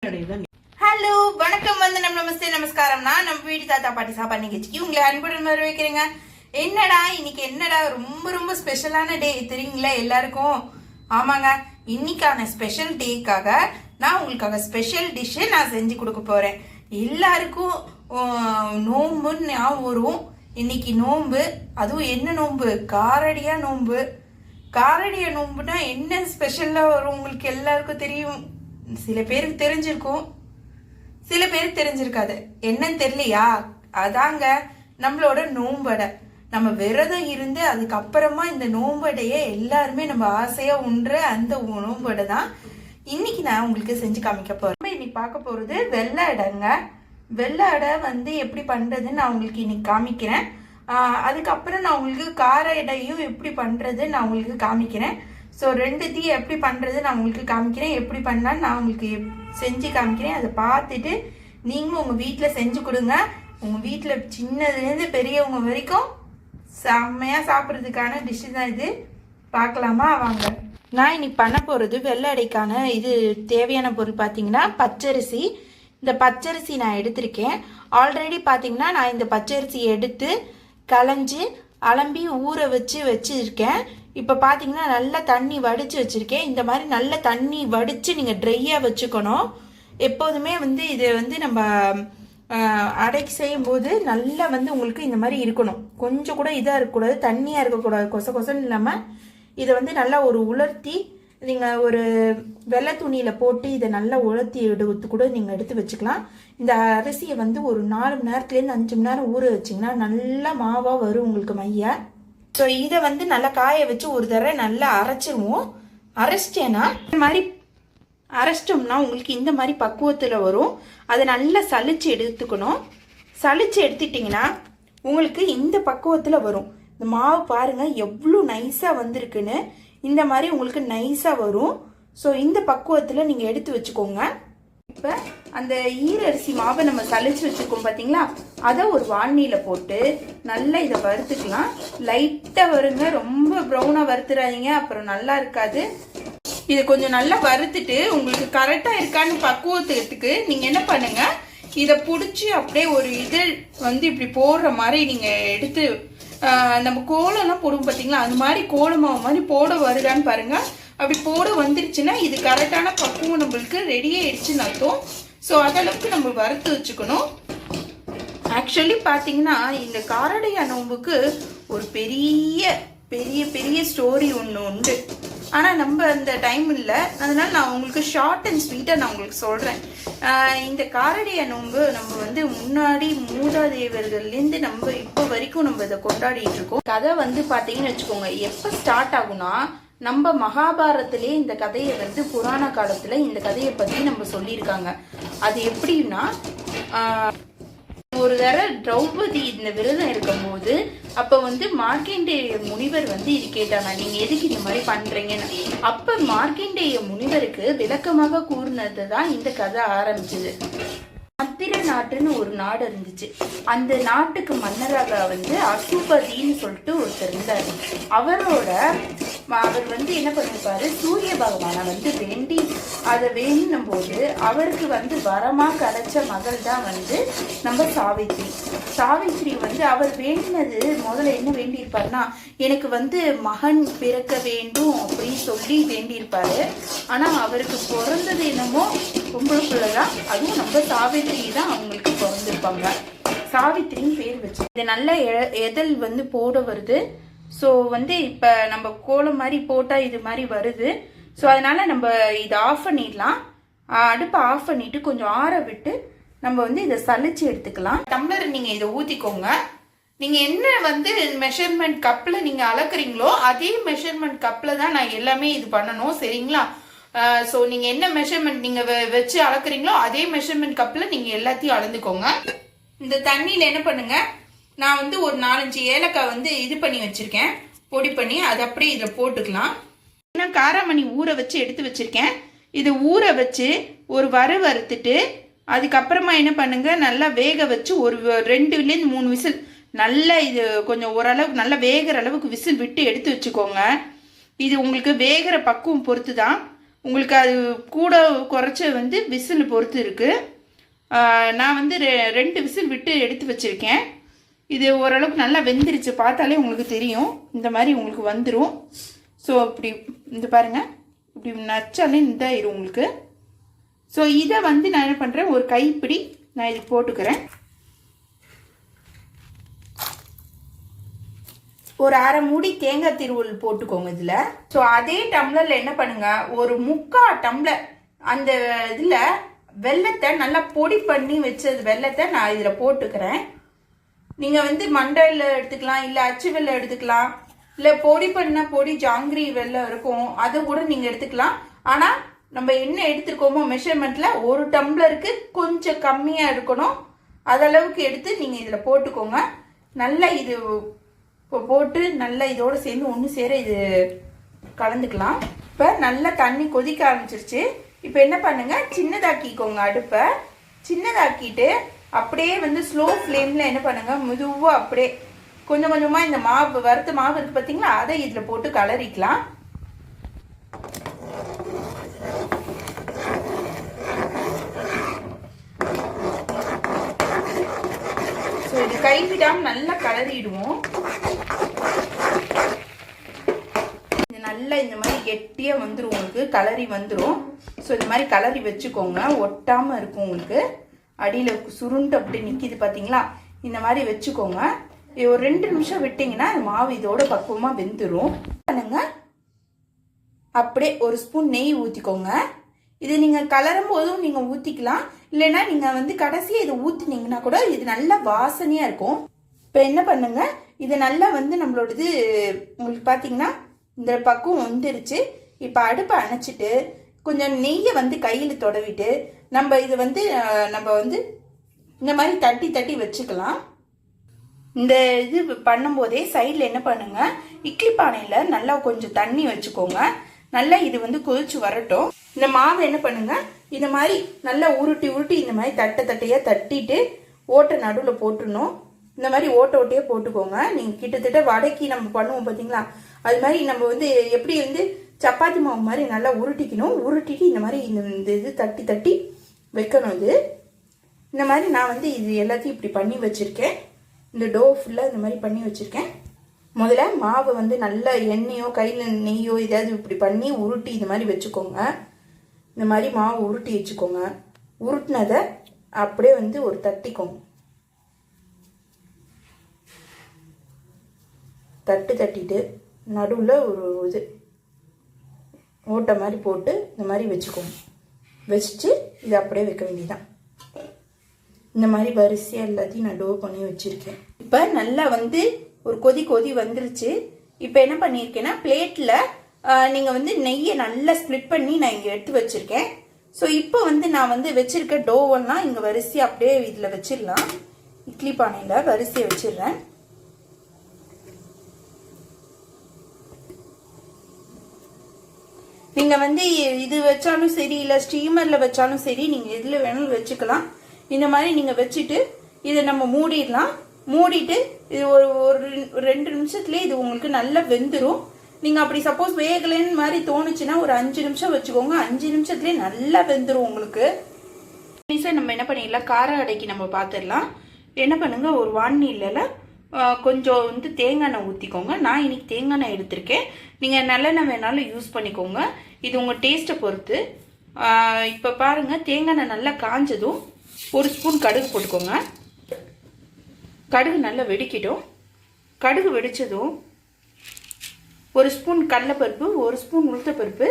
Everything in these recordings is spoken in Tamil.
ஹலோ வணக்கம் வந்தனம் நமஸ்தே நமஸ்காரம்னா நம்ம வீட்டு தாத்தா பாட்டி சாப்பாடு நிகழ்ச்சிக்கு உங்களை அன்புடன் வரவேற்கிறேங்க. என்னடா இன்னைக்கு என்னடா ரொம்ப ரொம்ப ஸ்பெஷலான டே தெரியுங்களா எல்லாருக்கும்? ஆமாங்க, இன்னைக்கான ஸ்பெஷல் டேக்காக நான் உங்களுக்காக ஸ்பெஷல் டிஷ்ஷு நான் செஞ்சு கொடுக்க போறேன். எல்லாருக்கும் நோம்புன்னு ஞாபகம் வரும். இன்னைக்கு நோம்பு, அதுவும் என்ன நோம்பு? காரடியா நோம்பு. காரடியா நோம்புனா என்ன ஸ்பெஷலாக வரும் உங்களுக்கு எல்லாருக்கும் தெரியும். சில பேருக்கு தெரிஞ்சிருக்கும், சில பேருக்கு தெரிஞ்சிருக்காது. என்னன்னு தெரியலையா? அதாங்க நம்மளோட நோம்படை. நம்ம விரதம் இருந்து அதுக்கப்புறமா இந்த நோம்படையை எல்லாருமே நம்ம ஆசையா உண்ற அந்த நோம்படை தான் இன்னைக்கு நான் உங்களுக்கு செஞ்சு காமிக்க போறேன். இன்னைக்கு பார்க்க போறது வெள்ளை அடைங்க. வெள்ளை அடை எப்படி பண்றதுன்னு நான் உங்களுக்கு இன்னைக்கு காமிக்கிறேன். அதுக்கப்புறம் நான் உங்களுக்கு கார அடையும் எப்படி பண்றது நான் உங்களுக்கு காமிக்கிறேன். ஸோ ரெண்டுத்தையும் எப்படி பண்ணுறது நான் உங்களுக்கு காமிக்கிறேன். எப்படி பண்ணான்னு நான் உங்களுக்கு செஞ்சு காமிக்கிறேன். அதை பார்த்துட்டு நீங்களும் உங்கள் வீட்டில் செஞ்சு கொடுங்க. உங்கள் வீட்டில் சின்னதுலேருந்து பெரியவங்க வரைக்கும் செம்மையாக சாப்பிட்றதுக்கான டிஷ்ஷு தான் இது. பார்க்கலாமா? வாங்க. நான் இன்னைக்கு பண்ண போகிறது வெள்ளை அடைக்கான இது தேவையான பொருள் பார்த்தீங்கன்னா பச்சரிசி. இந்த பச்சரிசி நான் எடுத்திருக்கேன். ஆல்ரெடி பார்த்தீங்கன்னா நான் இந்த பச்சரிசி எடுத்து களைஞ்சி அலம்பி ஊற வச்சுருக்கேன். இப்போ பார்த்தீங்கன்னா நல்லா தண்ணி வடித்து வச்சுருக்கேன். இந்த மாதிரி நல்ல தண்ணி வடித்து நீங்கள் ட்ரையாக வச்சுக்கணும். எப்போதுமே இது நம்ம அடைக்கு செய்யும்போது நல்லா உங்களுக்கு இந்த மாதிரி இருக்கணும். கொஞ்சம் கூட இதாக இருக்கக்கூடாது, தண்ணியாக இருக்கக்கூடாது, கொசன்னு இல்லாமல் இதை நல்லா ஒரு உலர்த்தி நீங்கள் ஒரு வெள்ளை துணியில் போட்டு இதை நல்லா உலர்த்தி எடுத்து கூட நீங்கள் எடுத்து வச்சுக்கலாம். இந்த அரிசியை ஒரு 4 மணி நேரத்துலேருந்து 5 மணி நேரம் ஊற வச்சிங்கன்னா நல்லா மாவாக வரும் உங்களுக்கு மையா. ஸோ இதை நல்லா காய வச்சு ஒரு தடவை நல்லா அரைச்சிருவோம். அரைச்சிட்டேன்னா இந்த மாதிரி அரைச்சிட்டோம்னா உங்களுக்கு இந்த மாதிரி பக்குவத்தில் வரும். அதை நல்லா சலிச்சு எடுத்துக்கணும். சலிச்சு எடுத்துட்டிங்கன்னா உங்களுக்கு இந்த பக்குவத்தில் வரும். இந்த மாவு பாருங்கள் எவ்வளோ நைஸாக வந்திருக்குன்னு. இந்த மாதிரி உங்களுக்கு நைஸாக வரும். ஸோ இந்த பக்குவத்தில் நீங்கள் எடுத்து வச்சுக்கோங்க. இப்போ அந்த ஈரரிசி மாவை நம்ம சலிச்சு வச்சுருக்கோம் பார்த்தீங்களா, அதை ஒரு வானிலையில் போட்டு நல்லா இதை வறுத்துக்கலாம். லைட்டாக வருங்க, ரொம்ப ப்ரௌனாக வறுத்துறாதீங்க, அப்புறம் நல்லா இருக்காது. இது கொஞ்சம் நல்லா வறுத்துட்டு உங்களுக்கு கரெக்டாக இருக்கான்னு பக்குவத்துக்கு நீங்கள் என்ன பண்ணுங்கள், இதை பிடிச்சி அப்படியே ஒரு இது இப்படி போடுற மாதிரி நீங்கள் எடுத்து நம்ம கோலம்லாம் போடுவோம் பார்த்தீங்களா, அது மாதிரி கோலமாவு மாதிரி போட வருதான்னு பாருங்கள். அப்படி போட வந்துருச்சுன்னா இது கரெக்டான பக்குவம் நம்மளுக்கு ரெடி ஆயிடுச்சுன்னு அர்த்தம். ஸோ அதளவுக்கு நம்ம வறுத்து வச்சுக்கணும். ஆக்சுவலி பார்த்தீங்கன்னா இந்த காரடையா நோம்புக்கு ஒரு பெரிய பெரிய பெரிய ஸ்டோரி ஒன்று உண்டு. ஆனால் நம்ம அந்த டைம் இல்லை, அதனால நான் உங்களுக்கு ஷார்ட் அண்ட் ஸ்வீட்டாக நான் உங்களுக்கு சொல்கிறேன். இந்த காரடையா நோம்பு நம்ம முன்னாடி மூதாதையவர்கள்லேருந்து நம்ம இப்போ வரைக்கும் நம்ம இதை கொண்டாடிட்டு இருக்கோம். கதை பார்த்தீங்கன்னு வச்சுக்கோங்க, எப்போ ஸ்டார்ட் ஆகும்னா நம்ம மகாபாரத்திலே இந்த கதையை புராண காலத்தில் இந்த கதையை பற்றி நம்ம சொல்லியிருக்காங்க. அது எப்படின்னா ஒரு தடவை திரௌபதி இந்த விரதம் இருக்கும்போது அப்போ மார்க்கண்டேய முனிவர் இது கேட்டாங்க, நீங்க எதுக்கு இந்த மாதிரி பண்றீங்கன்னு. அப்ப மார்க்கண்டேய முனிவருக்கு விளக்கமாக கூறினது தான் இந்த கதை ஆரம்பிச்சது. மத்திர நாட்டுன்னு ஒரு நாடு இருந்துச்சு. அந்த நாட்டுக்கு மன்னராக அசுபதின்னு சொல்லிட்டு ஒருத்தர் இருந்தாரு. அவர் என்ன பண்ணிருப்பாரு, சூரிய பகவானை வேண்டி அதை வேணும் போது அவருக்கு வரமா கிடைச்ச மகள் தான் நம்ம சாவித்ரி. சாவித்ரி அவர் வேண்டினது முதல்ல என்ன வேண்டியிருப்பாருன்னா, எனக்கு மகன் பிறக்க வேண்டும் அப்படின்னு சொல்லி வேண்டியிருப்பாரு. ஆனா அவருக்கு பிறந்தது என்னமோ பொம்பளைக்குள்ளதான், அதுவும் நம்ம சாவித்ரி தான் அவங்களுக்கு பிறந்திருப்பாங்க. சாவித்ரின்னு பேர் வச்சு இது நல்ல எதல் போட வருது. ஸோ இப்போ நம்ம கோலம் மாதிரி போட்டால் இது மாதிரி வருது. ஸோ அதனால நம்ம இதை ஆஃப் பண்ணிடலாம். அடுப்பை ஆஃப் பண்ணிட்டு கொஞ்சம் ஆற விட்டு நம்ம இதை சலிச்சு எடுத்துக்கலாம். டம்ளர் நீங்கள் இதை ஊற்றிக்கோங்க. நீங்கள் என்ன மெஷர்மெண்ட் கப்பில் நீங்கள் அளக்குறீங்களோ அதே மெஷர்மெண்ட் கப்பில் தான் நான் எல்லாமே இது பண்ணணும், சரிங்களா? ஸோ நீங்கள் என்ன மெஷர்மெண்ட் நீங்கள் வச்சு அளக்குறீங்களோ அதே மெஷர்மெண்ட் கப்பில் நீங்கள் எல்லாத்தையும் அளந்துக்கோங்க. இந்த தண்ணியில் என்ன பண்ணுங்க, நான் ஒரு 4-5 ஏலக்காய் இது பண்ணி வச்சுருக்கேன், பொடி பண்ணி அதை அப்படியே இதில் போட்டுக்கலாம். நான் காராமணி ஊற வச்சு எடுத்து வச்சுருக்கேன். இது ஊற வச்சு ஒரு வறுத்துட்டு அதுக்கப்புறமா என்ன பண்ணுங்க, நல்லா வேக வச்சு ஒரு 2-3 விசில் நல்லா இது கொஞ்சம் ஓரளவுக்கு நல்லா வேகிற அளவுக்கு விசில் விட்டு எடுத்து வச்சுக்கோங்க. இது உங்களுக்கு வேகிற பக்குவம் பொறுத்து தான். உங்களுக்கு அது கூட குறைச்ச வந்து விசில் பொறுத்து இருக்குது. நான் வந்து 2 விசில் விட்டு எடுத்து வச்சுருக்கேன். இது ஓரளவுக்கு நல்லா வெந்துருச்சு, பார்த்தாலே உங்களுக்கு தெரியும். இந்த மாதிரி உங்களுக்கு வந்துடும். ஸோ இப்படி இந்த பாருங்கள், இப்படி நச்சாலே இதாயிரும் உங்களுக்கு. ஸோ இதை வந்து நான் என்ன பண்ணுறேன், ஒரு கைப்பிடி நான் இது போட்டுக்கிறேன். ஒரு அரை மூடி தேங்காய் திருவல் போட்டுக்கோங்க இதில். ஸோ அதே டம்ளரில் என்ன பண்ணுங்க, ஒரு 3/4 டம்ளர் அந்த இதில் வெல்லத்தை நல்லா பொடி பண்ணி வச்சது வெல்லத்தை நான் இதில் போட்டுக்கிறேன். நீங்கள் வந்து மண்டையில் எடுத்துக்கலாம், இல்லை அச்சு வெல்லம் எடுத்துக்கலாம், இல்லை பொடி பண்ண பொடி ஜாங்கிரி வெல்லம் இருக்கும், அதை கூட நீங்கள் எடுத்துக்கலாம். ஆனால் நம்ம என்ன எடுத்துருக்கோமோ மெஷர்மெண்ட்டில் 1 டம்ளருக்கு கொஞ்சம் கம்மியாக இருக்கணும். அதளவுக்கு எடுத்து நீங்கள் இதில் போட்டுக்கோங்க. நல்லா இது போட்டு நல்லா இதோடு சேர்ந்து ஒன்று சேர இது கலந்துக்கலாம். இப்போ நல்லா தண்ணி கொதிக்க ஆரம்பிச்சிருச்சு. இப்போ என்ன பண்ணுங்க, சின்னதாக்கிக்கோங்க, அடுப்பை சின்னதாக்கிட்டு அப்படியே வந்து ஸ்லோ ஃப்ளேமில் என்ன பண்ணுங்க, மெதுவாக அப்படியே கொஞ்சம் கொஞ்சமாக இந்த மாவு வறுத்த மாவு இருக்குது பார்த்தீங்களா, அதை இதில் போட்டு கலரிக்கலாம். ஸோ இது கைவிடாமல் நல்லா கலரிடுவோம். இது நல்லா இந்த மாதிரி கெட்டியாக வந்துடும், உங்களுக்கு கலரி வந்துடும். ஸோ இந்த மாதிரி கலரி வச்சுக்கோங்க, ஒட்டாமல் இருக்கும் உங்களுக்கு. அடியில் சுருண்டு அப்படி நிற்கிது பார்த்தீங்களா, இந்த மாதிரி வச்சுக்கோங்க. ஒரு 2 நிமிஷம் விட்டிங்கன்னா அந்த மாவு இதோட பக்குவமாக வெந்துடும். பண்ணுங்க, அப்படியே ஒரு ஸ்பூன் நெய் ஊற்றிக்கோங்க. இது நீங்கள் கலரும் போதும் நீங்கள் ஊற்றிக்கலாம், இல்லைன்னா நீங்கள் வந்து கடைசியாக இதை ஊற்றினீங்கன்னா கூட இது நல்லா வாசனையாக இருக்கும். இப்போ என்ன பண்ணுங்க, இது நல்லா வந்து நம்மளோடது உங்களுக்கு பார்த்தீங்கன்னா இந்த பக்குவம் வந்துருச்சு. இப்போ அடுப்பை அணைச்சிட்டு கொஞ்சம் நெய்யை வந்து கையில் தொடவிட்டு நம்ம இது வந்து நம்ம வந்து இந்த மாதிரி தட்டி தட்டி வச்சுக்கலாம். இந்த இது பண்ணும்போதே சைடில் என்ன பண்ணுங்க, இட்லி பானையில் நல்லா கொஞ்சம் தண்ணி வச்சுக்கோங்க. நல்லா இது வந்து கொதிச்சு வரட்டும். இந்த மாவு என்ன பண்ணுங்க, இந்த மாதிரி நல்லா உருட்டி உருட்டி இந்த மாதிரி தட்டையாக தட்டிட்டு ஓட்டை நடுவில் போட்டுடணும். இந்த மாதிரி ஓட்டையாக போட்டுக்கோங்க. நீங்கள் கிட்டத்தட்ட வடைக்கு நம்ம பண்ணுவோம் பார்த்தீங்களா, அது மாதிரி நம்ம வந்து எப்படி வந்து சப்பாத்தி மாவு மாதிரி நல்லா உருட்டிக்கணும். உருட்டிட்டு இந்த மாதிரி இந்த இது தட்டி தட்டி வைக்கணும். இது இந்த மாதிரி நான் வந்து இது எல்லாத்தையும் இப்படி பண்ணி வச்சுருக்கேன். இந்த டோ ஃபுல்லாக இந்த மாதிரி பண்ணி வச்சுருக்கேன். முதல்ல மாவை வந்து நல்லா எண்ணெயோ கையில் நெய்யோ ஏதாவது இப்படி பண்ணி உருட்டி இந்த மாதிரி வச்சுக்கோங்க. இந்த மாதிரி மாவு உருட்டி வச்சுக்கோங்க. உருட்டினதை அப்படியே வந்து ஒரு தட்டிக்கோங்க. தட்டிட்டு நடுவில் ஒரு இது ஓட்டை மாதிரி போட்டு இந்த மாதிரி வச்சுக்கோங்க. வச்சுட்டு இதை அப்படியே வைக்க வேண்டியதான். இந்த மாதிரி வரிசையாக எல்லாத்தையும் நான் டோ பண்ணி வச்சுருக்கேன். இப்போ நல்லா வந்து ஒரு கொதி வந்துருச்சு. இப்போ என்ன பண்ணியிருக்கேன்னா பிளேட்டில் நீங்கள் வந்து நெய்யை நல்லா ஸ்ப்ளிட் பண்ணி நான் இங்கே எடுத்து வச்சுருக்கேன். ஸோ இப்போ வந்து நான் வந்து வச்சுருக்க டோவெல்லாம் இங்கே வரிசையாக அப்படியே இதில் வச்சிடலாம். இட்லி பானையில் வரிசையை வச்சிடுறேன். நீங்கள் வந்து இது வச்சாலும் சரி, இல்லை ஸ்டீமரில் வச்சாலும் சரி, நீங்கள் எதில் வேணாலும் வச்சுக்கலாம். இந்த மாதிரி நீங்கள் வச்சுட்டு இதை நம்ம மூடிடலாம். மூடிட்டு இது ஒரு 2 நிமிஷத்துலேயே இது உங்களுக்கு நல்லா வெந்துடும். நீங்கள் அப்படி சப்போஸ் வேகலைன்னு மாதிரி தோணுச்சுன்னா ஒரு 5 நிமிஷம் வச்சுக்கோங்க. 5 நிமிஷத்துலேயே நல்லா வெந்துடும் உங்களுக்கு. நம்ம என்ன பண்ணிடலாம், கார அடைக்கு நம்ம பார்த்துடலாம். என்ன பண்ணுங்க, ஒரு வானிலையில் கொஞ்சம் வந்து தேங்காய் எண்ணெய் ஊற்றிக்கோங்க. நான் இன்னைக்கு தேங்காய் எண்ணெய் எடுத்திருக்கேன். நீங்கள் நல்லெண்ணெய் வேணாலும் யூஸ் பண்ணிக்கோங்க, இது உங்கள் டேஸ்ட்டை பொறுத்து. இப்போ பாருங்கள், தேங்காய் எண்ணெய் நல்லா காஞ்சதும் ஒரு ஸ்பூன் கடுகு போட்டுக்கோங்க. கடுகு நல்லா வெடிக்கிட்டோம். கடுகு வெடித்ததும் ஒரு ஸ்பூன் கடலைப்பருப்பு, ஒரு ஸ்பூன் உளுத்தப்பருப்பு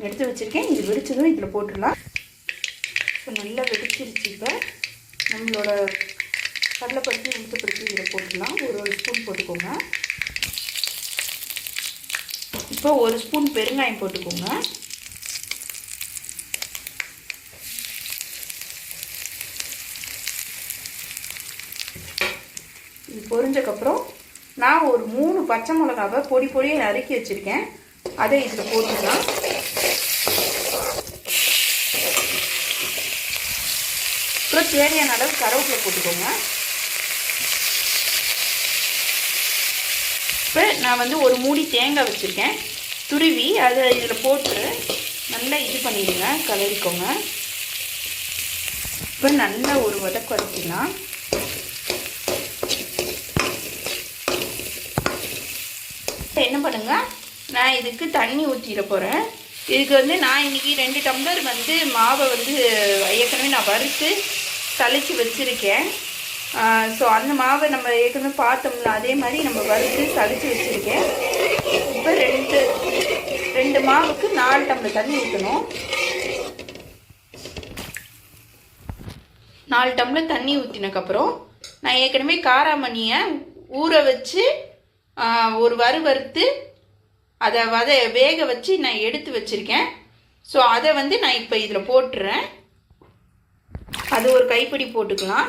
எடுத்து வச்சுருக்கேன். இது வெடித்ததும் இதில் போட்டுடலாம். இப்போ நல்லா வெடிச்சிருச்சு. இப்போ நம்மளோட கடலைப்பருப்பு உளுத்தப்பருப்பு இதில் போட்டுடலாம். ஒரு ஸ்பூன் போட்டுக்கோங்க. இப்போ ஒரு ஸ்பூன் பெருங்காயம் போட்டுக்கோங்க. இது பொரிஞ்சக்கப்புறம் நான் ஒரு 3 பச்சை மிளகாவை பொடி பொடியை நறுக்கி வச்சுருக்கேன். அதை இதில் போட்டுக்கலாம். அப்புறம் தேவையான அளவு கருவேப்பிலை போட்டுக்கோங்க. இப்போ நான் வந்து ஒரு மூடி தேங்காய் வச்சுருக்கேன் துருவி, அதை இதில் போட்டு நல்லா இது பண்ணிடுங்க, கலரிக்கோங்க. இப்போ நல்லா ஒரு வதக்கலாம். என்ன பண்ணுங்க, நான் இதுக்கு தண்ணி ஊற்றிட போகிறேன். இதுக்கு வந்து நான் இன்றைக்கி 2 டம்ளர் வந்து மாவை வந்து ஏற்கனவே நான் வறுத்து சளிச்சு வச்சுருக்கேன். ஸோ அந்த மாவை நம்ம ஏற்கனவே பார்த்தோம்ல, அதே மாதிரி நம்ம வறுத்து சளிச்சு வச்சுருக்கேன். இப்போ ரெண்டு மாவுக்கு 4 டம்ளர் தண்ணி ஊற்றணும். 4 டம்ளர் தண்ணி ஊற்றினதுக்கப்புறம் நான் ஏற்கனவே காராமணியை ஊற வச்சு ஒரு வறுத்து அதை வேக வச்சு நான் எடுத்து வச்சுருக்கேன். ஸோ அதை வந்து நான் இப்போ இதில் போட்டுறேன். அது ஒரு கைப்பிடி போட்டுக்கலாம்.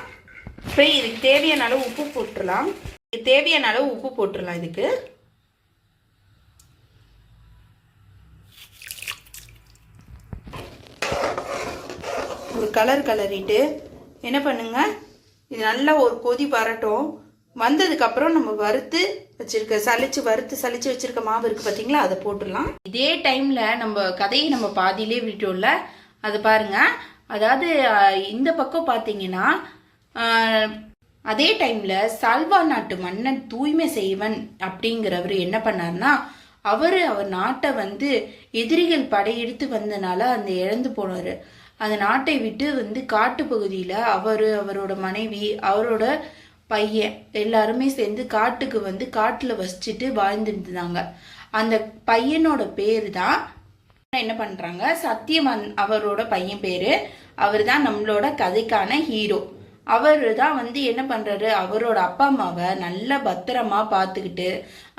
இப்போ இதுக்கு தேவையான அளவு உப்பு போட்டுடலாம். இதுக்கு ஒரு கலரிட்டு என்ன பண்ணுங்க, இது நல்லா ஒரு கொதி வரட்டும். வந்ததுக்கப்புறம் நம்ம வறுத்து வச்சுருக்க மாவு இருக்குது பார்த்தீங்களா, அதை போட்டுடலாம். இதே டைமில் நம்ம கதையை நம்ம பாதியிலே விட்டோம்ல, அது பாருங்க. அதாவது இந்த பக்கம் பார்த்தீங்கன்னா அதே டைமில் சல்வா நாட்டு மன்னன் தூய்மை செய்வன் அப்படிங்கிறவர் என்ன பண்ணார்னா, அவர் நாட்டை வந்து எதிரிகள் படையெடுத்து வந்தனால அந்த இழந்து போனார். அந்த நாட்டை விட்டு வந்து காட்டு பகுதியில் அவரோட மனைவி, அவரோட பையன் எல்லாருமே சேர்ந்து காட்டுக்கு வந்து காட்டில் வசிச்சுட்டு வாழ்ந்துட்டு இருந்தாங்க. அந்த பையனோட பேர் தான் என்ன பண்ணுறாங்க, சத்தியவான். அவரோட பையன் பேர். அவர் தான் நம்மளோட கதைக்கான ஹீரோ. அவர் தான் வந்து என்ன பண்ணுறாரு, அவரோட அப்பா அம்மாவை நல்லா பத்திரமா பார்த்துக்கிட்டு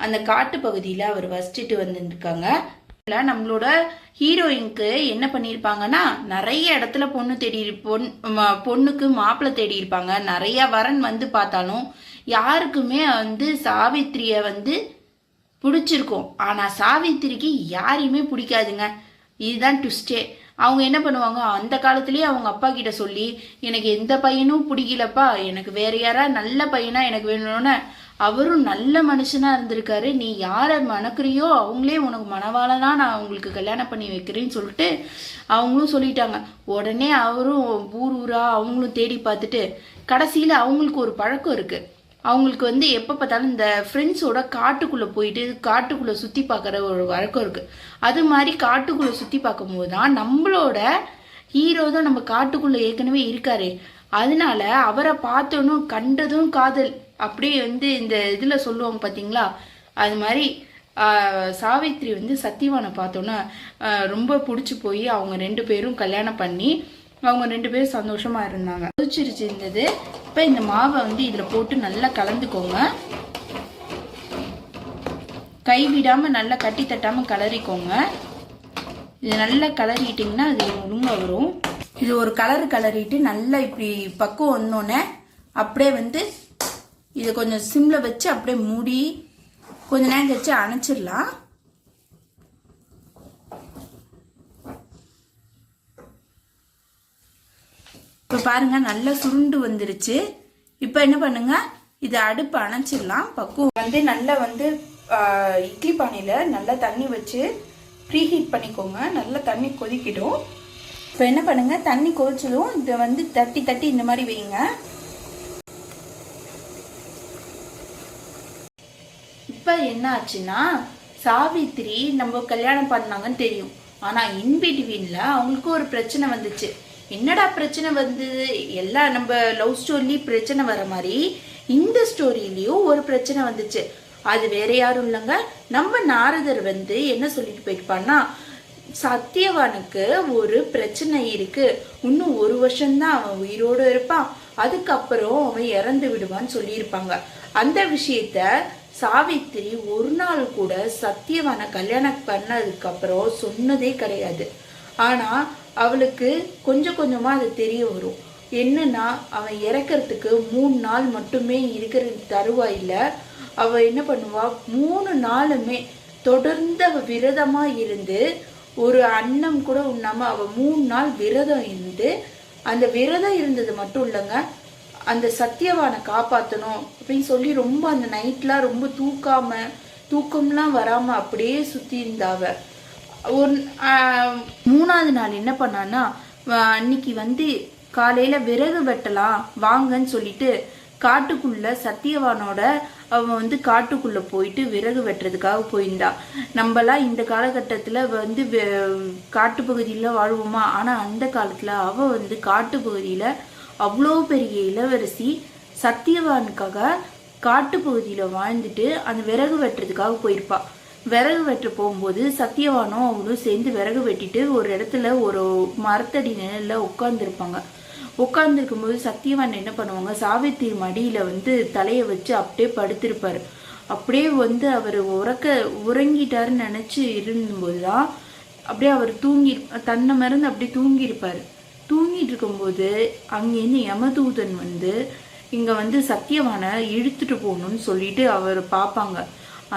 அந்த காட்டு பகுதியில் அவர் வசிச்சுட்டு வந்துருக்காங்க. நம்மளோட ஹீரோயினுக்கு என்ன பண்ணியிருப்பாங்கன்னா, நிறைய இடத்துல பொண்ணுக்கு மாப்பிள்ளை தேடி இருப்பாங்க. நிறைய வரன் வந்து பார்த்தாலும் யாருக்குமே வந்து சாவித்திரியை வந்து பிடிச்சிருக்கும். ஆனால் சாவித்திரிக்கு யாரையுமே பிடிக்காதுங்க. இதுதான் ட்விஸ்டே. அவங்க என்ன பண்ணுவாங்க, அந்த காலத்துலேயே அவங்க அப்பா கிட்ட சொல்லி, எனக்கு எந்த பையனும் பிடிக்கலப்பா, எனக்கு வேற யாரா நல்ல பையனா எனக்கு வேணும்னு. அவரும் நல்ல மனுஷனா இருந்திருக்காரு, நீ யாரை மணக்கிறியோ அவங்களே உனக்கு மணவாளனா நான் உங்களுக்கு கல்யாணம் பண்ணி வைக்கிறேன்னு சொல்லிட்டு அவங்களும் சொல்லிட்டாங்க. உடனே அவரும் ஊரா அவங்களும் தேடி பார்த்துட்டு கடைசியில் அவங்களுக்கு ஒரு பழக்கம் இருக்குது. அவங்களுக்கு வந்து எப்போ பார்த்தாலும் இந்த ஃப்ரெண்ட்ஸோட காட்டுக்குள்ளே போயிட்டு காட்டுக்குள்ளே சுற்றி பார்க்குற ஒரு வழக்கம் இருக்குது. அது மாதிரி காட்டுக்குள்ளே சுற்றி பார்க்கும்போது தான் நம்மளோட ஹீரோ தான் நம்ம காட்டுக்குள்ளே ஏற்கனவே இருக்காரு. அதனால அவரை பார்த்தோன்னு கண்டதும் காதல், அப்படியே வந்து இந்த இதில் சொல்லுவாங்க பார்த்தீங்களா, அது மாதிரி சாவித்ரி வந்து சத்தியவானை பார்த்தோன்னா ரொம்ப பிடிச்சி போய் அவங்க 2 பேரும் கல்யாணம் பண்ணி அவங்க 2 பேரும் சந்தோஷமா இருந்தாங்க. கொதிச்சிருச்சு இருந்தது. இப்போ இந்த மாவை வந்து இதில் போட்டு நல்லா கலந்துக்கோங்க. கைவிடாமல் நல்லா கட்டி தட்டாமல் கலரிக்கோங்க. இது நல்லா கலரிட்டிங்கன்னா அது ஒழுங்கா வரும். இது ஒரு கலரிட்டு நல்லா இப்படி பக்குவம் வந்தோடனே அப்படியே வந்து இதை கொஞ்சம் சிம்மில் வச்சு அப்படியே மூடி கொஞ்ச நேரம் கழிச்சு அணைச்சிடலாம். இப்போ பாருங்க நல்லா சுருண்டு வந்துருச்சு. இப்போ என்ன பண்ணுங்க, இதை அடுப்பு அணைச்சிடலாம். பக்குவம் வந்து நல்லா வந்து இட்லி பானையில் நல்லா தண்ணி வச்சு ப்ரீஹீட் பண்ணிக்கோங்க. நல்லா தண்ணி கொதிக்கிடும். இப்போ என்ன பண்ணுங்க, தண்ணி கொதிச்சதும் இதை வந்து தட்டி இந்த மாதிரி வைங்க. இப்போ என்ன ஆச்சுன்னா, சாவித்திரி நம்ம கல்யாணம் பண்ணாங்கன்னு தெரியும். ஆனால் இன்பிட்வீனில் அவங்களுக்கு ஒரு பிரச்சனை வந்துச்சு. என்னடா பிரச்சனை வந்தது, எல்லாம் நம்ம லவ் ஸ்டோரிலையும் பிரச்சனை வர மாதிரி இந்த ஸ்டோரியிலையும் ஒரு பிரச்சனை வந்துச்சு. அது வேற யாரும் இல்லைங்க, நம்ம நாரதர் வந்து என்ன சொல்லிட்டு போயிருப்பான்னா, சத்தியவானுக்கு ஒரு பிரச்சனை இருக்கு, இன்னும் 1 வருஷம்தான் அவன் உயிரோடு இருப்பான், அதுக்கப்புறம் அவன் இறந்து விடுவான்னு சொல்லியிருப்பாங்க. அந்த விஷயத்த சாவித்திரி ஒரு நாள் கூட சத்தியவானை கல்யாணம் பண்ணதுக்கு அப்புறம் சொன்னதே கிடையாது. ஆனா அவளுக்கு கொஞ்சம் கொஞ்சமா அது தெரிய வரும். என்னன்னா, அவன் இறக்கிறதுக்கு 3 நாள் மட்டுமே இருக்கிற தருவாயில அவ என்ன பண்ணுவா, 3 நாளுமே தொடர்ந்து அவ விரதமா இருந்து ஒரு அன்னம் கூட உண்ணாம அவ 3 நாள் விரதம் இருந்து, அந்த விரதம் இருந்தது மட்டும் இல்லைங்க, அந்த சத்தியவானை காப்பாற்றணும் அப்படின்னு சொல்லி ரொம்ப அந்த நைட்லாம் ரொம்ப தூக்கம்லாம் வராம அப்படியே சுத்தி இருந்தாவ. ஒரு 3ஆவது நாள் என்ன பண்ணான்னா, அன்னைக்கு வந்து காலையில விறகு வெட்டலாம் வாங்கன்னு சொல்லிட்டு காட்டுக்குள்ள சத்தியவானோட அவன் வந்து காட்டுக்குள்ள போயிட்டு விறகு வெட்டுறதுக்காக போயிருந்தா. நம்மலாம் இந்த காலகட்டத்துல வந்து காட்டுப்பகுதியில வாழ்வோமா, ஆனா அந்த காலத்துல அவ வந்து காட்டுப்பகுதியில அவ்வளோ பெரிய இளவரசி சத்தியவானுக்காக காட்டுப்பகுதியில வாழ்ந்துட்டு அந்த விறகு வெட்டுறதுக்காக போயிருப்பா. விறகு வெட்ட போகும்போது சத்தியவானும் அவங்களும் சேர்ந்து விறகு வெட்டிட்டு ஒரு இடத்துல ஒரு மரத்தடி நிழல்ல உட்கார்ந்துருப்பாங்க. உட்கார்ந்துருக்கும் போது சத்தியவான் என்ன பண்ணுவாங்க, சாவித்திரி மடியில வந்து தலையை வச்சு அப்படியே படுத்திருப்பாரு. அப்படியே வந்து அவர் உறங்கிட்டாருன்னு நினைச்சு இருந்தபோதுதான் அப்படியே அவர் தன்னை மறந்து அப்படியே தூங்கியிருப்பாரு. தூங்கிட்டு இருக்கும்போது அங்கேருந்து யமதூதன் வந்து இங்க வந்து சத்தியவான இழுத்துட்டு போகணும்னு சொல்லிட்டு அவர் பார்ப்பாங்க.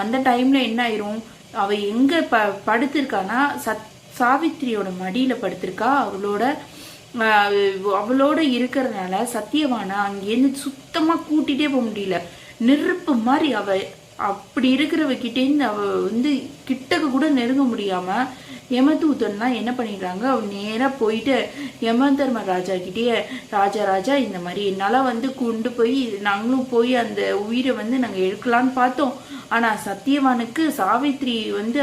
அந்த டைம்ல என்ன ஆயிரும், அவ எங்க படுத்திருக்கானா சாவித்திரியோட மடியில படுத்திருக்கா. அவளோட இருக்கிறதுனால சத்தியவான அங்கேருந்து சுத்தமா கூட்டிகிட்டே போக முடியல. நெருப்பு மாதிரி அவ அப்படி இருக்கிறவகிட்டேருந்து அவ வந்து கிட்டக்கு கூட நெருங்க முடியாம யமதூதன்னா என்ன பண்ணிடுறாங்க, அவ நேரா போயிட்டு யமதர்மராஜா கிட்டேயே, ராஜா இந்த மாதிரி என்னால வந்து கொண்டு போய் நாங்களும் போய் அந்த உயிரை வந்து நாங்கள் எடுக்கலான்னு பார்த்தோம். ஆனா சத்தியவானுக்கு சாவித்திரி வந்து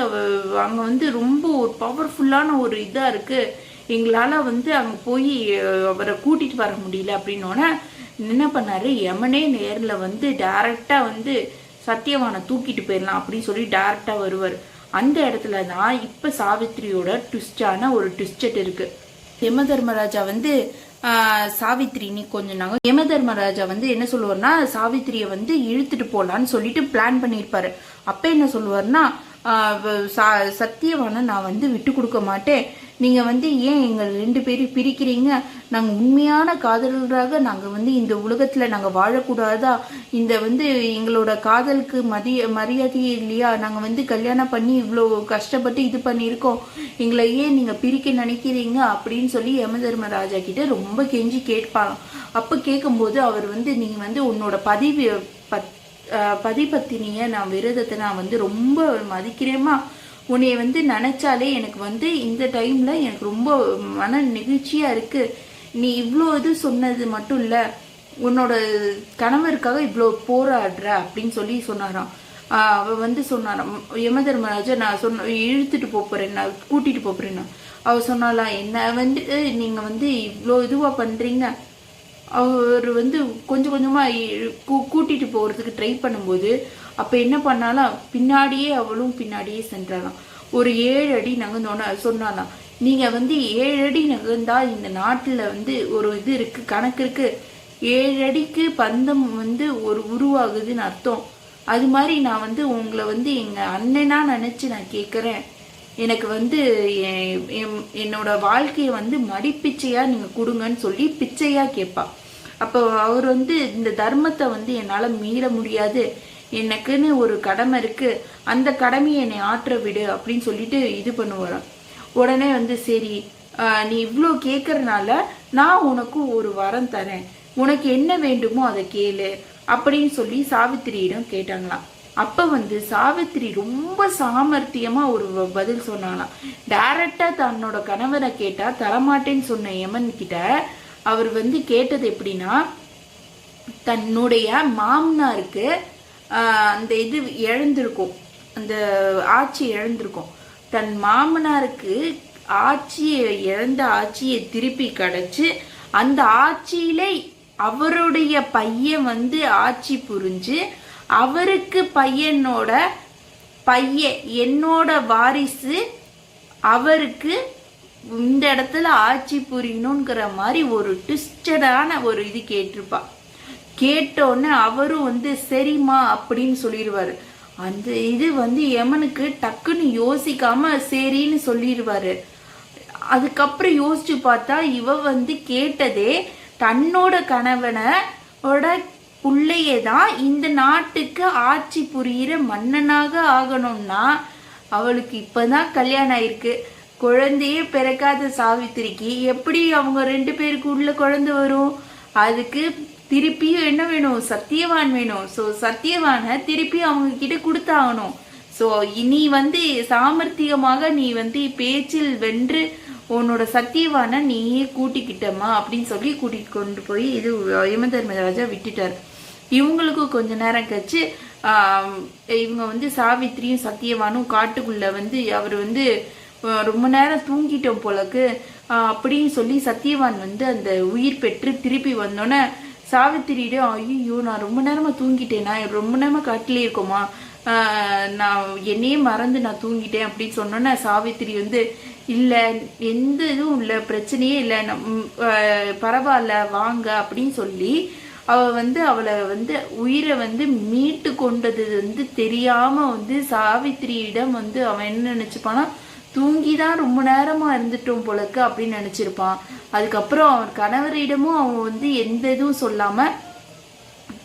அங்க வந்து ரொம்ப ஒரு பவர்ஃபுல்லான ஒரு இதா இருக்கு, எங்களால வந்து அங்க போய் அவரை கூட்டிட்டு வர முடியல அப்படின்னோடனே என்ன பண்ணாரு, யமனே நேர்ல வந்து டைரக்டா வந்து சத்தியவானை தூக்கிட்டு போயிடலாம் அப்படின்னு சொல்லி டைரக்டா வருவார். அந்த இடத்துல தான் இப்ப சாவித்திரியோட ட்விஸ்டான ஒரு ட்விஸ்ட் இருக்கு. யமதர்மராஜா வந்து சாவித்திரி நீ கொஞ்சம் நாங்க யமதர்மராஜா வந்து என்ன சொல்லுவார்னா, சாவித்திரிய வந்து இழுத்துட்டு போலான்னு சொல்லிட்டு பிளான் பண்ணியிருப்பாரு. அப்ப என்ன சொல்லுவார்னா, சத்தியவான நான் வந்து விட்டு கொடுக்க மாட்டேன், நீங்க வந்து ஏன் எங்கள் 2 பேரும் பிரிக்கிறீங்க, நாங்க உண்மையான காதலராக நாங்க வந்து இந்த உலகத்துல நாங்க வாழக்கூடாதா, இந்த வந்து எங்களோட காதலுக்கு மரியாதையே இல்லையா, நாங்க வந்து கல்யாணம் பண்ணி இவ்வளோ கஷ்டப்பட்டு இது பண்ணியிருக்கோம், எங்களை ஏன் நீங்க பிரிக்க நினைக்கிறீங்க அப்படின்னு சொல்லி யமதர்மராஜா கிட்ட ரொம்ப கெஞ்சி கேட்பாங்க. அப்ப கேட்கும்போது அவர் வந்து நீங்க வந்து உன்னோட பதிபத்தினிய நான் விரதத்தை நான் வந்து ரொம்ப மதிக்கிறேமா, உன்னைய வந்து நினைச்சாலே எனக்கு வந்து இந்த டைம்ல எனக்கு ரொம்ப மன நெகிழ்ச்சியா இருக்கு, நீ இவ்வளோ இது சொன்னது மட்டும் இல்ல உன்னோட கணவருக்காக இவ்வளோ போராடுற அப்படின்னு சொல்லி சொன்னாராம். அவ வந்து சொன்னாராம் யமதர்மராஜா, நான் இழுத்துட்டு போறேன், நான் கூட்டிட்டு போறேன்னா. அவ சொன்னாலாம், என்ன வந்து நீங்க வந்து இவ்வளோ இதுவா பண்றீங்க. அவர் வந்து கொஞ்சம் கொஞ்சமா கூட்டிட்டு போறதுக்கு ட்ரை பண்ணும்போது அப்ப என்ன பண்ணாலாம், அவளும் பின்னாடியே சென்றாலாம். ஒரு 7 அடி நகர்ந்தோன்னா சொன்னாலாம், நீங்க வந்து 7 அடி நகர்ந்தா இந்த நாட்டுல வந்து ஒரு இது இருக்கு, கணக்கு இருக்கு, 7 அடிக்கு பந்தம் வந்து ஒரு உருவாகுதுன்னு அர்த்தம். அது மாதிரி நான் வந்து உங்களை வந்து எங்க அண்ணனா நினைச்சு நான் கேட்கறேன், எனக்கு வந்து என்னோட வாழ்க்கையை வந்து மடிப்பிச்சையா நீங்க கொடுங்கன்னு சொல்லி பிச்சையா கேட்பா. அப்போ அவர் வந்து இந்த தர்மத்தை வந்து என்னால மீற முடியாது, எனக்குன்னு ஒரு கடமை இருக்கு, அந்த கடமையை என்னை ஆற்ற விடு அப்படின்னு சொல்லிட்டு இது பண்ணுவாராம். உடனே வந்து சரி நீ இவ்வளோ கேட்கறதுனால நான் உனக்கு ஒரு வரம் தரேன், உனக்கு என்ன வேண்டுமோ அதை கேளு அப்படின்னு சொல்லி சாவித்திரியிடம் கேட்டாங்களாம். அப்ப வந்து சாவித்திரி ரொம்ப சாமர்த்தியமா ஒரு பதில் சொன்னாலாம். டைரக்டா தன்னோட கணவரை கேட்டா தரமாட்டேன்னு சொன்ன யமன் கிட்ட அவர் வந்து கேட்டது எப்படின்னா, தன்னுடைய மாமனாருக்கு அந்த இது இழந்திருக்கும், அந்த ஆட்சி இழந்திருக்கும், தன் மாமனாருக்கு இழந்த ஆட்சியை திருப்பி கிடைச்சு அந்த ஆட்சியிலே அவருடைய பையன் வந்து ஆட்சி புரிஞ்சு அவருக்கு என்னோட வாரிசு அவருக்கு இந்த இடத்துல ஆட்சி புரியணுங்கிற மாதிரி ஒரு ட்விஸ்டடான ஒரு இது கேட்டிருப்பா. கேட்டோன்னு அவரும் வந்து சரிம்மா அப்படின்னு சொல்லிடுவாரு. அந்த இது வந்து யமனுக்கு டக்குன்னு யோசிக்காம சரின்னு சொல்லிடுவாரு. அதுக்கப்புறம் யோசிச்சு பார்த்தா இவ வந்து கேட்டதே தன்னோட கணவனோட பிள்ளையே தான் இந்த நாட்டுக்கு ஆட்சி புரியிற மன்னனாக ஆகணும்னா, அவளுக்கு இப்பதான் கல்யாணம் ஆயிருக்கு, குழந்தையே பிறக்காத சாவித்திரிக்கு எப்படி அவங்க 2 பேருக்கு உள்ள குழந்தை வரும்? அதுக்கு திருப்பியும் என்ன வேணும், சத்தியவான் வேணும். ஸோ சத்தியவானை திருப்பி அவங்க கிட்ட கொடுத்தாகணும். ஸோ இனி வந்து சாமர்த்தியமாக நீ வந்து பேச்சில் வென்று உன்னோட சத்தியவான நீயே கூட்டிக்கிட்டம்மா அப்படின்னு சொல்லி கூட்டிட்டு கொண்டு போய் இது யமதர்மராஜா விட்டுட்டார். இவங்களுக்கும் கொஞ்ச நேரம் கழிச்சு இவங்க வந்து சாவித்திரியும் சத்தியவானும் காட்டுக்குள்ள வந்து அவர் வந்து ரொம்ப நேரம் தூங்கிட்டோம் போலக்கு அப்படின்னு சொல்லி சத்தியவான் வந்து அந்த உயிர் பெற்று திருப்பி வந்தோன்னே சாவித்திரியிடம் ஐயோ நான் ரொம்ப நேரமா தூங்கிட்டேனா, ரொம்ப நேரமா காட்டிலே இருக்கோமா, நான் என்னையே மறந்து நான் தூங்கிட்டேன் அப்படின்னு சொன்னோன்னே சாவித்திரி வந்து இல்லை எந்த இதுவும் இல்லை, பிரச்சனையே இல்லை, பரவாயில்ல வாங்க அப்படின்னு சொல்லி அவளை வந்து உயிரை வந்து மீட்டு கொண்டது வந்து தெரியாம வந்து சாவித்திரியிடம் வந்து அவன் என்ன நினைச்சுப்பானா, தூங்கிதான் ரொம்ப நேரமா இருந்துட்டோம் போலக்கு அப்படின்னு நினைச்சிருப்பான். அதுக்கப்புறம் அவன் கணவரிடமும் அவன் வந்து எந்த இதுவும் சொல்லாம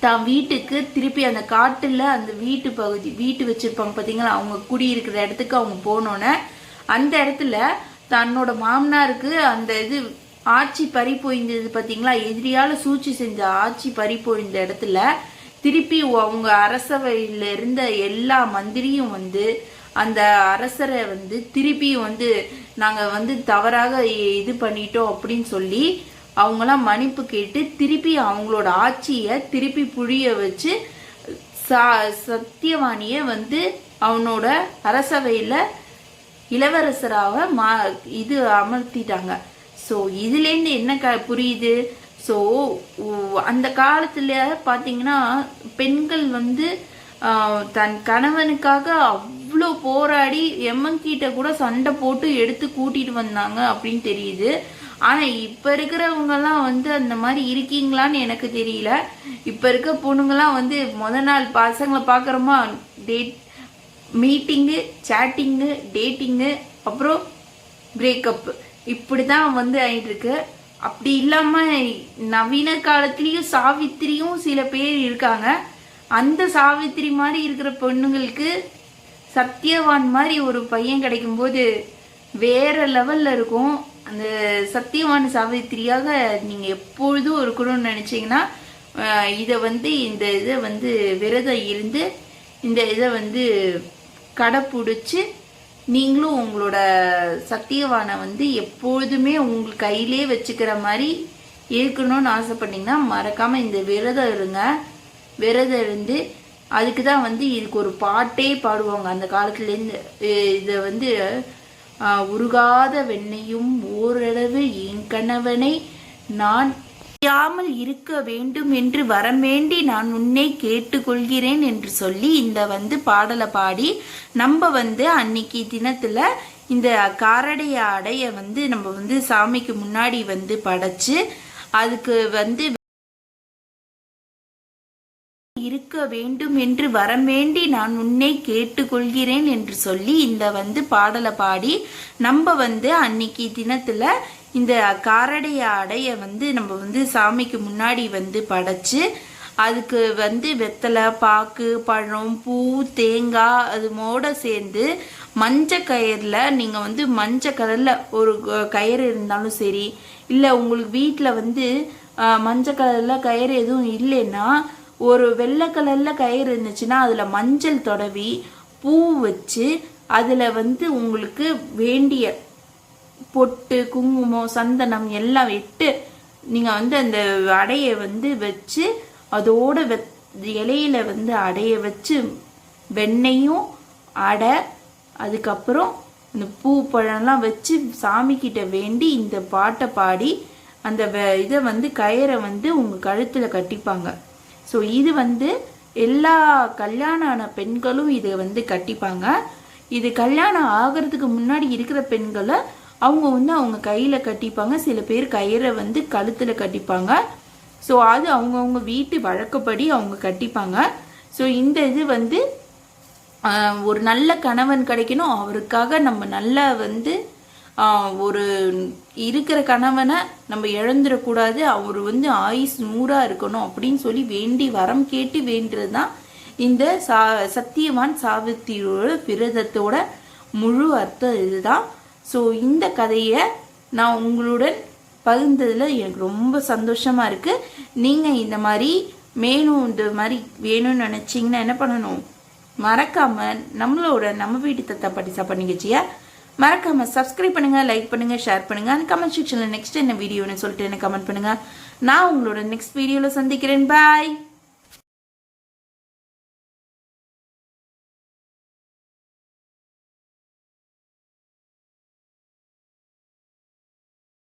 தான் வீட்டுக்கு திருப்பி அந்த காட்டுல அந்த வீட்டு வச்சிருப்பாங்க பாத்தீங்களா, அவங்க குடியிருக்கிற இடத்துக்கு அவங்க போனோன்னே அந்த இடத்துல தன்னோட மாமனாருக்கு அந்த இது ஆட்சி பறி போயிருந்தது பார்த்தீங்களா, எதிரியால சூழ்ச்சி செஞ்ச ஆட்சி பறி போயிருந்த இடத்துல திருப்பி அவங்க அரசவையில் இருந்த எல்லா மந்திரியும் வந்து அந்த அரசரை வந்து திருப்பி வந்து நாங்கள் வந்து தவறாக இது பண்ணிட்டோம் அப்படின்னு சொல்லி அவங்களாம் மன்னிப்பு கேட்டு திருப்பி அவங்களோட ஆட்சியை திருப்பி புழிய வச்சு சத்தியவாணியை வந்து அவனோட அரசவையில் இளவரசராக இது அமர்த்திட்டாங்க. ஸோ இதுலேருந்து என்ன புரியுது, ஸோ அந்த காலத்தில் பார்த்தீங்கன்னா பெண்கள் வந்து தன் கணவனுக்காக அவ்வளோ போராடி எம்மன்கிட்ட கூட சண்டை போட்டு எடுத்து கூட்டிட்டு வந்தாங்க அப்படின்னு தெரியுது. ஆனால் இப்போ இருக்கிறவங்கலாம் வந்து அந்த மாதிரி இருக்கீங்களான்னு எனக்கு தெரியல. இப்போ இருக்க பொண்ணுங்களாம் வந்து நாள் பசங்களை பார்க்குறோமா, டேட் மீட்டிங்கு, சேட்டிங்கு, டேட்டிங்கு, அப்புறம் பிரேக்கப்பு, இப்படி தான் வந்து ஆயிட்டு இருக்கு. அப்படி இல்லாமல் நவீன காலத்துலேயும் சாவித்திரியும் சில பேர் இருக்காங்க. அந்த சாவித்திரி மாதிரி இருக்கிற பொண்ணுங்களுக்கு சத்தியவான் மாதிரி ஒரு பையன் கிடைக்கும்போது வேற லெவலில் இருக்கும். அந்த சத்தியவான் சாவித்திரியாக நீங்கள் எப்பொழுதும் இருக்கணும்னு நினச்சிங்கன்னா இதை வந்து இந்த இதை வந்து விரதம் இருந்து இந்த இதை வந்து கடைப்பிடிச்சி நீங்களும் உங்களோட சத்தியவானை வந்து எப்பொழுதுமே உங்கள் கையிலே வச்சுக்கிற மாதிரி இருக்கணும்னு ஆசைப்பட்டீங்கன்னா மறக்காமல் இந்த விரதம் இருங்க. விரதம் இருந்து அதுக்கு தான் வந்து இதுக்கு ஒரு பாட்டே பாடுவாங்க அந்த காலத்துலேருந்து. இதை வந்து உருகாத வெண்ணையும் ஓரளவு என் கணவனை நான் தெரியாமல் இருக்க வேண்டும் என்று வரமேண்டி நான் உன்னை கேட்டுக்கொள்கிறேன் என்று சொல்லி இந்த வந்து பாடலை பாடி நம்ம வந்து அன்னைக்கு தினத்துல இந்த காரடைய அடைய வந்து நம்ம வந்து சாமிக்கு முன்னாடி வந்து படைச்சு அதுக்கு வந்து இருக்க வேண்டும் என்று வரமேண்டி நான் உன்னை கேட்டுக்கொள்கிறேன் என்று சொல்லி இந்த வந்து பாடலை பாடி நம்ம வந்து அன்னைக்கு தினத்துல இந்த காரடைய அடைய வந்து நம்ம வந்து சாமிக்கு முன்னாடி வந்து படைச்சு அதுக்கு வந்து வெத்தலை, பாக்கு, பழம், பூ, தேங்காய் அதுமோட சேர்ந்து மஞ்சள் கயிறில் நீங்கள் வந்து மஞ்சள் கலரில் ஒரு கயிறு இருந்தாலும் சரி, இல்லை உங்களுக்கு வீட்டில் வந்து மஞ்சள் கலரில் கயிறு எதுவும் இல்லைன்னா ஒரு வெள்ளை கலரில் கயிறு இருந்துச்சுன்னா அதில் மஞ்சள் தடவி பூ வச்சு அதில் வந்து உங்களுக்கு வேண்டிய பொட்டு, குங்குமம், சந்தனம் எல்லாம் விட்டு நீங்கள் வந்து அந்த அடையை வந்து வச்சு அதோட இலையில வந்து அடைய வச்சு வெண்ணையும் அடை அதுக்கப்புறம் இந்த பூ பழம்லாம் வச்சு சாமி கிட்ட வேண்டி இந்த பாட்டை பாடி அந்த இதை வந்து கயிறை வந்து உங்கள் கழுத்தில் கட்டிப்பாங்க. ஸோ இது வந்து எல்லா கல்யாணம் ஆன பெண்களும் இதை வந்து கட்டிப்பாங்க. இது கல்யாணம் ஆகிறதுக்கு முன்னாடி இருக்கிற பெண்களை அவங்க வந்து அவங்க கையில் கட்டிப்பாங்க. சில பேர் கயிறை வந்து கழுத்தில் கட்டிப்பாங்க. ஸோ அது அவங்கவுங்க வீட்டு வழக்கப்படி அவங்க கட்டிப்பாங்க. ஸோ இந்த இது வந்து ஒரு நல்ல கணவன் கிடைக்கணும், அவருக்காக நம்ம நல்லா வந்து ஒரு இருக்கிற கணவனை நம்ம இழந்துடக்கூடாது, அவர் வந்து ஆயுஸ் 100 இருக்கணும் அப்படின்னு சொல்லி வேண்டி வரம் கேட்டு வேண்டுறது தான் இந்த சத்தியவான் சாவித்திரியோட விரதத்தோட முழு அர்த்தம் இதுதான். ஸோ இந்த கதையை நான் உங்களுடன் பகிர்ந்ததில் எனக்கு ரொம்ப சந்தோஷமாக இருக்குது. நீங்கள் இந்த மாதிரி மேலும் இந்த மாதிரி வேணும்னு நினச்சிங்கன்னா என்ன பண்ணணும், மறக்காம நம்ம வீட்டு தாத்தா பாட்டி சாப்பாடு நிகழ்ச்சியை மறக்காம சப்ஸ்கிரைப் பண்ணுங்க, லைக் பண்ணுங்க, ஷேர் பண்ணுங்க. அந்த கமெண்ட் செக்ஷன்ல நெக்ஸ்ட் என்ன வீடியோன்னு சொல்லிட்டு என்ன கமெண்ட் பண்ணுங்க. நான் உங்களோட நெக்ஸ்ட் வீடியோல சந்திக்கிறேன். பாய்.